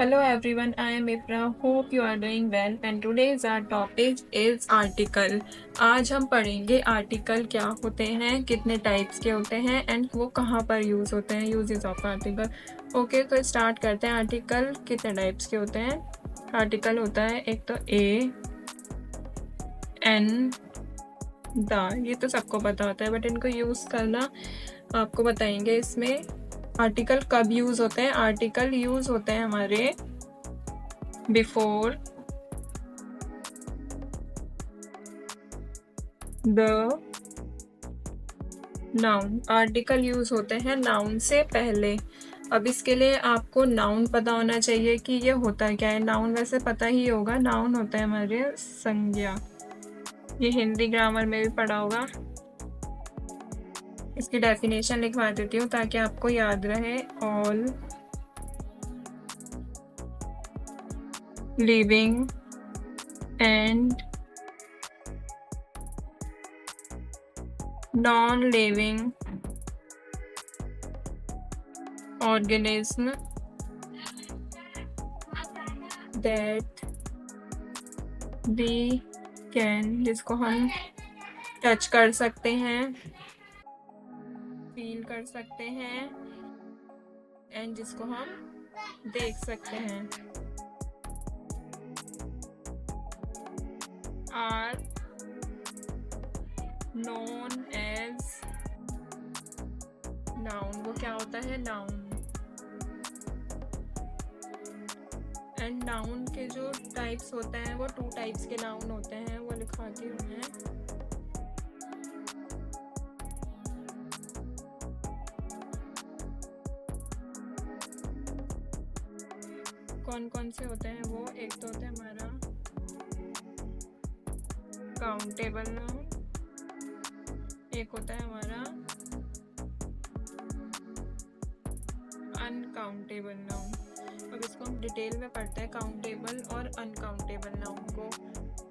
Hello everyone, I am Ifra. Hope you are doing well and today's our topic is article. आज हम पढ़ेंगे article क्या होते हैं, कितने टाइप्स के होते हैं एंड वो कहाँ पर यूज़ होते हैं, यूजेस ऑफ आर्टिकल। ओके, तो स्टार्ट करते हैं। आर्टिकल कितने टाइप्स के होते हैं? आर्टिकल होता है एक तो ए एन द, ये तो सबको पता होता है बट इनको यूज़ करना आपको बताएंगे। इसमें आर्टिकल कब यूज़ होते हैं? आर्टिकल यूज़ होते हैं हमारे before the noun. Article use होते हैं नाउन से पहले। अब इसके लिए आपको नाउन पता होना चाहिए कि ये होता क्या है। नाउन वैसे पता ही होगा, नाउन होता है हमारे संज्ञा। ये हिंदी ग्रामर में भी पढ़ा होगा। इसकी डेफिनेशन लिखवा देती हूँ ताकि आपको याद रहे। All living and non-living organism that we can, जिसको हम टच कर सकते हैं, फील कर सकते हैं एंड जिसको हम देख सकते हैं, आर known as noun। वो क्या होता है? नाउन। एंड नाउन के जो टाइप्स होते हैं वो 2 टाइप्स के नाउन होते हैं, वो लिखाती हूँ मैं। कौन कौन से होते हैं वो? एक तो होता है हमारा काउंटेबल नाउन, एक होता है हमारा अनकाउंटेबल नाउन। अब इसको हम डिटेल में पढ़ते हैं, काउंटेबल और अनकाउंटेबल नाउन को।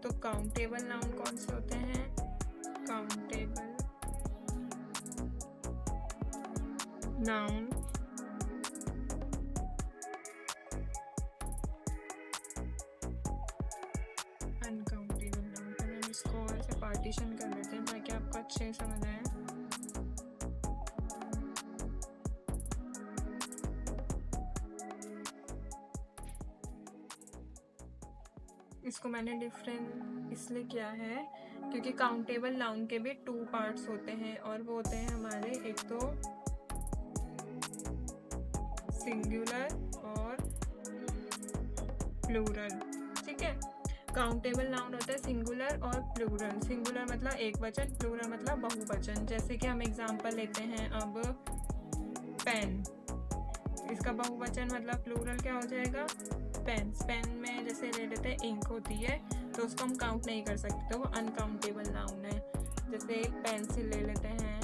तो काउंटेबल नाउन कौन से होते हैं? Countable noun uncountable noun. तो हम इसको ऐसे पार्टीशन कर देते हैं ताकि आपको अच्छे से समझ आए। इसको मैंने डिफरेंट इसलिए किया है क्योंकि काउंटेबल नाउन के भी 2 पार्ट्स होते हैं और वो होते हैं हमारे एक तो सिंगुलर और प्लूरल। ठीक है, काउंटेबल नाउन होता है सिंगुलर और प्लूरल। सिंगुलर मतलब एक वचन, प्लूरल मतलब बहुवचन। जैसे कि हम एग्जांपल लेते हैं अब पेन, इसका बहुवचन मतलब प्लूरल क्या हो जाएगा? पेन। पेन में जैसे ले लेते हैं इंक होती है तो उसको हम काउंट नहीं कर सकते, तो वो अनकाउंटेबल नाउन है। जैसे पेंसिल ले लेते हैं,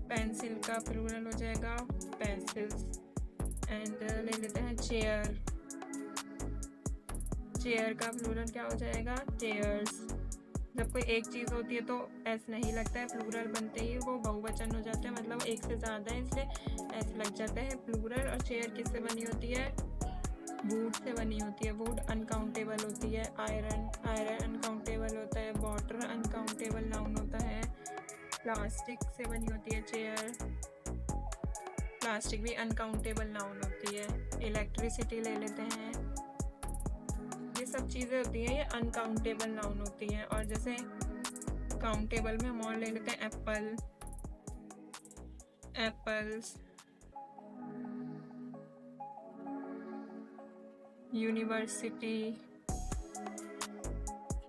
पेंसिल का प्लूरल हो जाएगा पेंसिल्स। एंड ले लेते हैं चेयर, चेयर का प्लूरल क्या हो जाएगा? चेयर्स। जब कोई एक चीज़ होती है तो एस नहीं लगता है, प्लूरल बनते ही वो बहुवचन हो जाता है, मतलब एक से ज़्यादा है इसलिए एस लग जाता है प्लूरल। और चेयर किससे बनी होती है? वुड से बनी होती है। वुड अनकाउंटेबल होती है। आयरन, आयरन अनकाउंटेबल होता है। वाटर अनकाउंटेबल नाउन होता है। प्लास्टिक से बनी होती है चेयर, प्लास्टिक भी अनकाउंटेबल नाउन होती है। इलेक्ट्रिसिटी ले लेते हैं, ये सब चीज़ें होती हैं, ये अनकाउंटेबल नाउन होती हैं। और जैसे काउंटेबल में हम और ले लेते हैं एप्पल, एप्पल्स, यूनिवर्सिटी,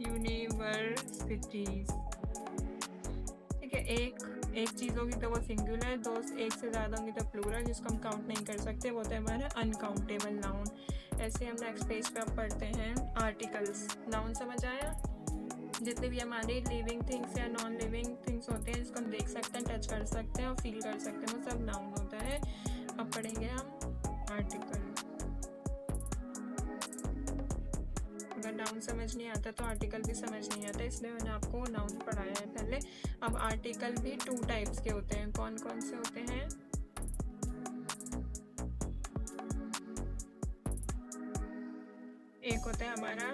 यूनिवर्सिटीज। ठीक है, एक चीज़ होगी तो वो सिंगुलर, 2 एक से ज़्यादा होंगी तो प्लूरल, जिसको हम काउंट नहीं कर सकते, वो होता है हमारा अनकाउंटेबल नाउन। ऐसे हम नेक्स्ट पेज पे अब पढ़ते हैं आर्टिकल्स। नाउन समझ आया? जितने भी हमारे लिविंग थिंग्स या नॉन लिविंग थिंग्स होते हैं जिसको हम देख सकते हैं, टच कर सकते हैं और फील कर सकते हैं, वो सब नाउन होता है। अब पढ़ेंगे हम आर्टिकल। अगर नाउन समझ नहीं आता तो आर्टिकल भी समझ नहीं आता, इसलिए मैंने आपको नाउन पढ़ाया है पहले। अब आर्टिकल भी 2 टाइप्स के होते हैं। कौन कौन से होते हैं? एक होता है हमारा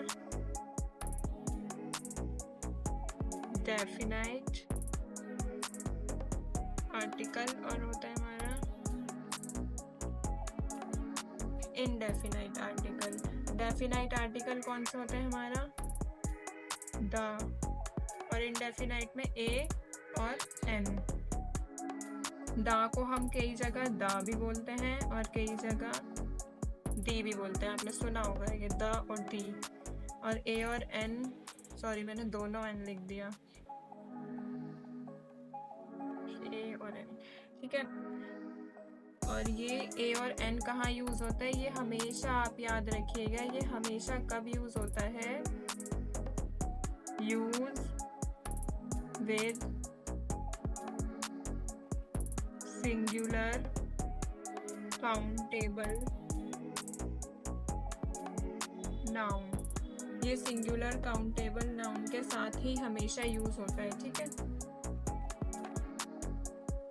डेफिनाइट आर्टिकल और होता है हमारा इनडेफिनाइट आर्टिकल। डेफिनाइट आर्टिकल कौन सा होता है हमारा द, और इनडेफिनाइट में ए और एन। दा को हम कई जगह दा भी बोलते हैं और कई जगह दी भी बोलते हैं, आपने सुना होगा ये द और दी। और ए और एन, सॉरी मैंने दोनों एन लिख दिया, ए और एन, ठीक है। और ये ए और एन कहाँ यूज होता है, ये हमेशा आप याद रखिएगा, ये हमेशा कब यूज होता है, use with singular countable noun. ये सिंगुलर काउंटेबल नाउन के साथ ही हमेशा यूज होता है, ठीक है।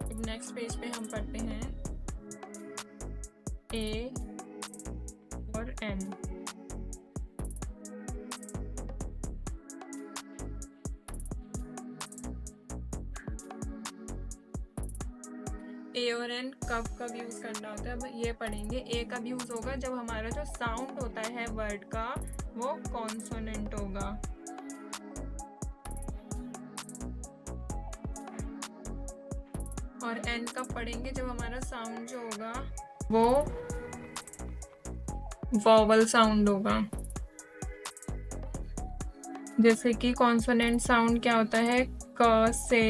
अब नेक्स्ट पेज पे हम पढ़ते हैं ए और एन। ए और एन कब कब यूज करना होता है, अब ये पढ़ेंगे। ए कब यूज होगा, जब हमारा जो साउंड होता है वर्ड का वो कॉन्सोनेंट होगा। और एन कब पढ़ेंगे, जब हमारा साउंड जो होगा वो वॉवल साउंड होगा। जैसे कि कॉन्सोनेंट साउंड क्या होता है, क से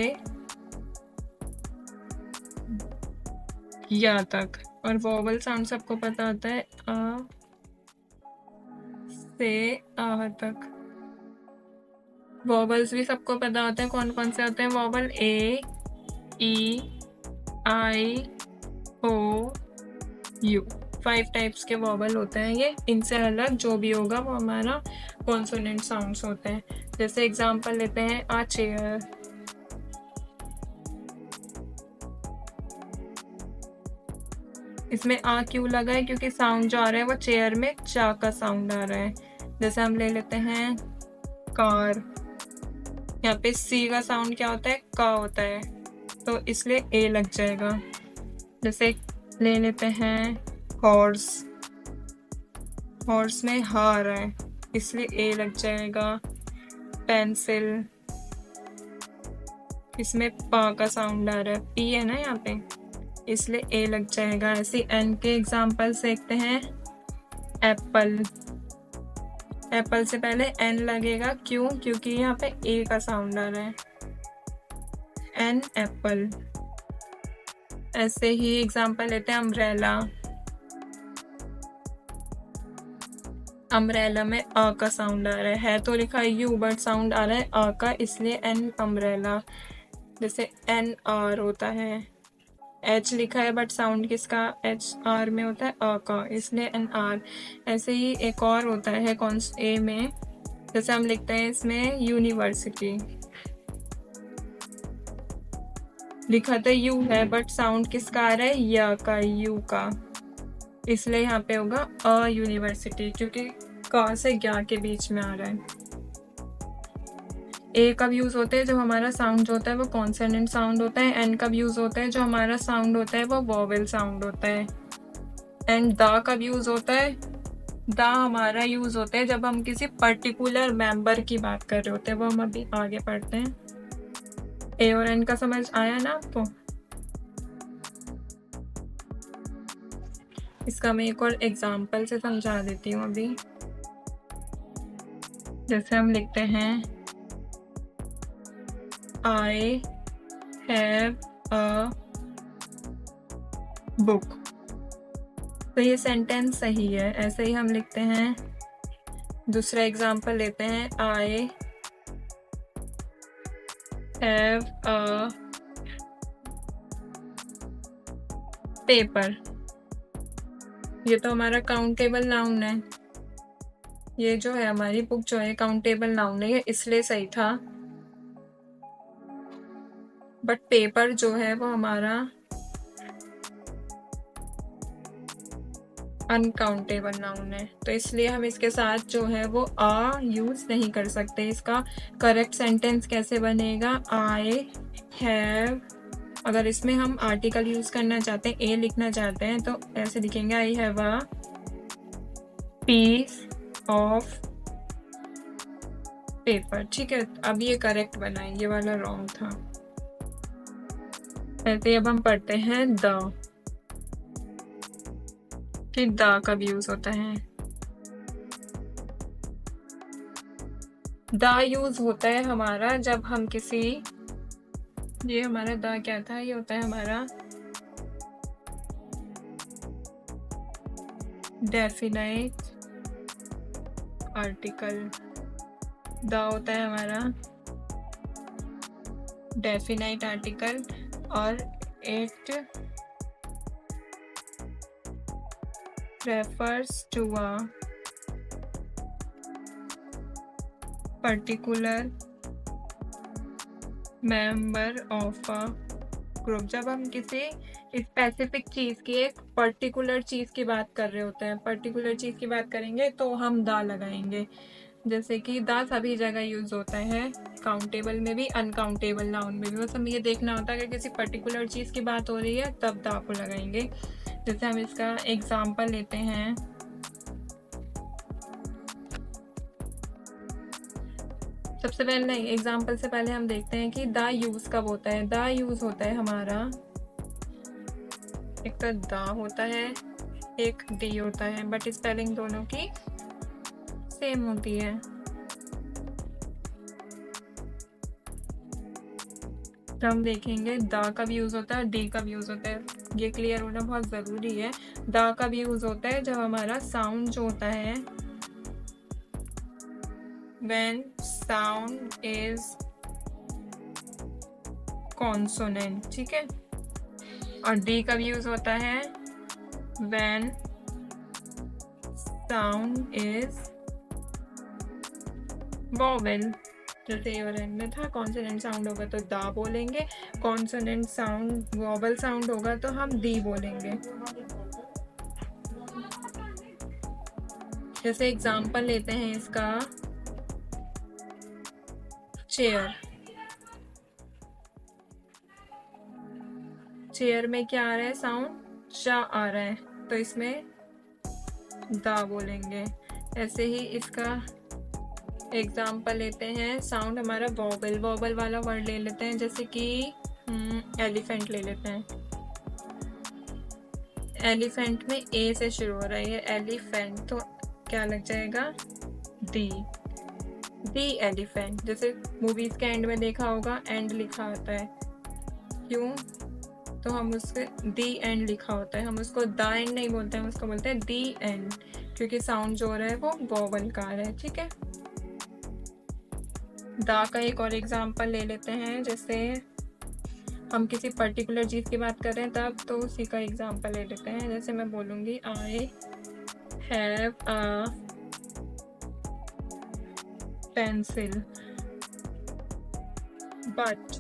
या तक, और वॉवल साउंड सबको पता होता है आ से आ तक। वॉवल्स भी सबको पता होते हैं, कौन कौन से होते हैं vowel, A, E, I, O, U. 5 types के वॉवल होते हैं ये। इनसे अलग जो भी होगा वो हमारा कॉन्सोनेंट साउंड्स होते हैं। जैसे एग्जांपल लेते हैं आ चेयर, इसमें आ क्यों लगा है, क्योंकि साउंड जो आ रहा है वो चेयर में चा का साउंड आ रहा है। जैसे हम ले लेते हैं कार, यहाँ पे सी का साउंड क्या होता है, का होता है, तो इसलिए ए लग जाएगा। जैसे ले लेते हैं हॉर्स, हॉर्स में हा आ रहा है इसलिए ए लग जाएगा। पेंसिल, इसमें पा का साउंड आ रहा है, पी है ना यहाँ पे, इसलिए ए लग जाएगा। ऐसे एन के एग्जाम्पल देखते हैं। एप्पल, एप्पल से पहले एन लगेगा, क्यों, क्योंकि यहाँ पे ए का साउंड आ रहा है, एन एप्पल। ऐसे ही एग्जाम्पल लेते हैं अम्ब्रेला, अम्ब्रेला में आ का साउंड आ रहा है तो लिखा है यू बट साउंड आ रहा है आ का, इसलिए एन अम्ब्रेला। जैसे एन आर होता है, एच लिखा है बट साउंड किसका, एच आर में होता है अ का, इसलिए एन आर। ऐसे ही एक और होता है कौन ए में, जैसे हम लिखते हैं इसमें यूनिवर्सिटी, लिखा तो यू है बट साउंड किसका आ रहा है, या का, यू का, इसलिए यहाँ पे होगा अ यूनिवर्सिटी, क्योंकि का से ज्ञा के बीच में आ रहा है। ए कब यूज होते हैं, जब हमारा साउंड जो होता है वो कॉन्सोनेंट साउंड होता है। एन कब यूज होता है, जो हमारा साउंड होता है वो वॉवेल साउंड होता है। एंड दा कब यूज होता है, दा हमारा यूज होता है जब हम किसी पर्टिकुलर मेंबर की बात कर रहे होते हैं, वो हम अभी आगे पढ़ते हैं। ए और एन का समझ आया ना आपको। इसका मैं एक और एग्जाम्पल से समझा देती हूँ अभी। जैसे हम लिखते हैं I have a book, तो ये सेंटेंस सही है। ऐसे ही हम लिखते हैं, दूसरा एग्जाम्पल लेते हैं, I have a paper, ये तो हमारा काउंटेबल नाउन है, ये जो है हमारी बुक जो है काउंटेबल नाउन है, ये इसलिए सही था। बट पेपर जो है वो हमारा अनकाउंटेबल नाउन है, तो इसलिए हम इसके साथ जो है वो आ यूज नहीं कर सकते। इसका करेक्ट सेंटेंस कैसे बनेगा, आई हैव, अगर इसमें हम आर्टिकल यूज करना चाहते हैं, ए लिखना चाहते हैं, तो ऐसे लिखेंगे I have a piece of paper. ठीक है, अब ये करेक्ट बना है, ये वाला रॉन्ग था। ऐसे अब हम पढ़ते हैं द, कि द कब यूज होता है। द यूज होता है हमारा जब हम किसी, ये हमारा द क्या था, ये होता है हमारा डेफिनाइट आर्टिकल। द होता है हमारा डेफिनाइट आर्टिकल और it refers to a particular member of a group। जब हम किसी स्पेसिफिक चीज़ की, एक पर्टिकुलर चीज़ की बात कर रहे होते हैं, पर्टिकुलर चीज़ की बात करेंगे तो हम द लगाएंगे। जैसे कि द सभी जगह यूज होता है, काउंटेबल में भी, अनकाउंटेबल नाउन में भी। बस हमें ये देखना होता है कि किसी पर्टिकुलर चीज़ की बात हो रही है तब द को लगाएंगे। जैसे हम इसका एग्जाम्पल लेते हैं, सबसे पहले नहीं, एग्जाम्पल से पहले हम देखते हैं कि द यूज कब होता है। द यूज होता है हमारा, एक तो द होता है, एक डी होता है, बट स्पेलिंग दोनों की सेम होती है। तो हम देखेंगे द कब यूज होता है, डी कब यूज होता है, ये क्लियर होना बहुत ज़रूरी है। द कब यूज होता है, जब हमारा साउंड जो होता है, when sound is consonant, ठीक है। और डी कब यूज होता है, when sound is vowel। जैसे ए और एन में था, कॉन्सोनेंट साउंड होगा तो दा बोलेंगे, कॉन्सोनेंट साउंड वॉवल साउंड होगा तो हम दी बोलेंगे। जैसे एग्जाम्पल लेते हैं इसका, चेयर। चेयर में क्या आ रहा है, साउंड चा आ रहा है, तो इसमें दा बोलेंगे। ऐसे ही इसका एग्जाम्पल लेते हैं, साउंड हमारा वॉबल, वॉबल वाला वर्ड ले लेते हैं, जैसे कि एलिफेंट ले लेते हैं। एलिफेंट में ए से शुरू हो रहा है एलिफेंट, तो क्या लग जाएगा, दी एलिफेंट। जैसे मूवीज के एंड में देखा होगा, एंड लिखा होता है, क्यों, तो हम उसके दी एंड लिखा होता है, हम उसको द एंड नहीं बोलते हैं, उसको बोलते हैं दी एंड, क्योंकि साउंड जो हो रहा है वो वॉवल का आ रहा है। ठीक है, दा का एक और एग्जाम्पल ले लेते हैं, जैसे हम किसी पर्टिकुलर चीज़ की बात कर रहे हैं तब, तो उसी का एग्जाम्पल ले लेते हैं। जैसे मैं बोलूँगी I have a pencil but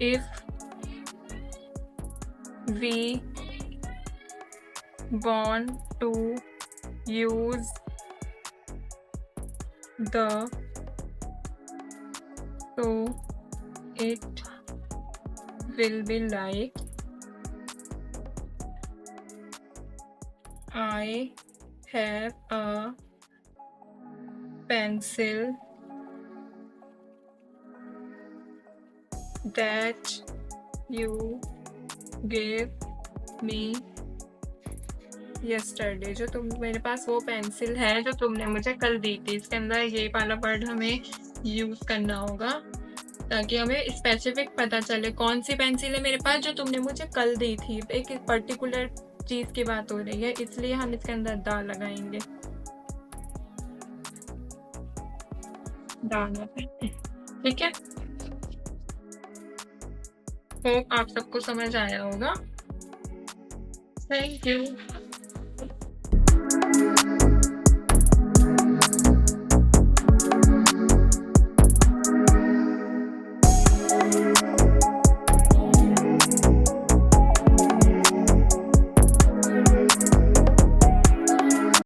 if we want to use the, so it will be like I have a pencil that you gave me yesterday। जो तुम, मेरे पास वो पेंसिल है जो तुमने मुझे कल दी थी। इसके अंदर ये वाला वर्ड हमें यूज करना होगा ताकि हमें स्पेसिफिक पता चले कौन सी पेंसिल है मेरे पास जो तुमने मुझे कल दी थी। एक पर्टिकुलर चीज की बात हो रही है, इसलिए हम इसके अंदर दा लगाएंगे। दा लगाएंगे, ठीक है। होप आप सबको समझ आया होगा। Thank you.